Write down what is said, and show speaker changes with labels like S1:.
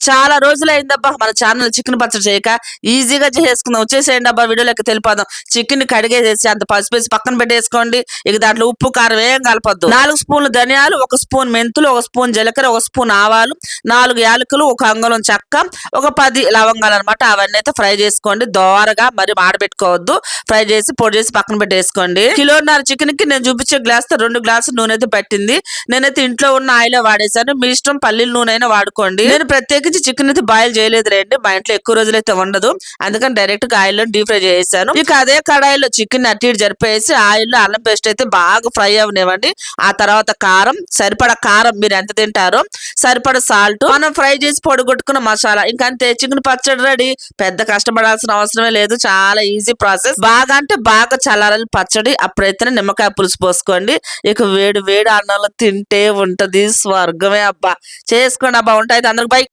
S1: చాలా రోజులైందబ్బా మన channel chicken పచ్చడి చేయక. ఈజీగా చేసేసుకుందాం. వచ్చేసేయండి అబ్బా, వీడియోలోకి తెలిపోదాం. చికెన్ కడిగేసేసి అంత పసుపు వేసి పక్కన పెట్టేసుకోండి. ఇక దాంట్లో ఉప్పు కారం ఏం కలపొద్దు. 4 స్పూన్లు ధనియాలు, 1 స్పూన్ మెంతులు, 1 స్పూన్ జీలకర్ర, 1 స్పూన్ ఆవాలు, 4 యాలకులు, 1 అంగుళం చెక్క, ఒక 10 లవంగాలు అనమాట. అవన్నీ అయితే ఫ్రై చేసుకోండి దోరగా, మరి మాడబెట్టుకోవద్దు. ఫ్రై చేసి పొడి చేసి పక్కన పెట్టేసుకోండి. కిలోన్నర చికెన్ కి నేను చూపించే గ్లాస్ తో 2 గ్లాసులు నూనె అయితే పట్టింది. నేనైతే ఇంట్లో ఉన్న ఆయిల్ వాడేసాను. మీ ఇష్టం పల్లీల నూనె అయినా వాడుకోండి. నేను ప్రత్యేకించి చికెన్ అయితే బాయిల్ చేయలేదు రండి. మా ఇంట్లో ఎక్కువ రోజులైతే ఉండదు, అందుకని డైరెక్ట్ గా ఆయిల్ లో డీప్ ఫ్రై చేసాను. ఇక అదే కడాయిలో చికెన్ అట్టి జరిపేసి ఆయిల్ లో అల్లం పేస్ట్ అయితే బాగా ఫ్రై అవనివ్వండి. ఆ తర్వాత కారం, సరిపడా కారం మీరు ఎంత తింటారో సరిపడా సాల్ట్, మనం ఫ్రై చేసి పొడిగొట్టుకున్న మసాలా, ఇంకంతే చికెన్ పచ్చడి రెడీ. పెద్ద కష్టపడాల్సిన అవసరమే లేదు, చాలా ఈజీ ప్రాసెస్. బాగా అంటే బాగా చల్లారాలి పచ్చడి. అప్పుడైతేనే నిమ్మకాయ పులుసు పోసుకోండి. ఇక వేడి వేడి అన్నంలో తింటే ఉంటది స్వర్గమే అబ్బా. చేసుకోండి అబ్బా. ఉంటాయి అందరికి బై.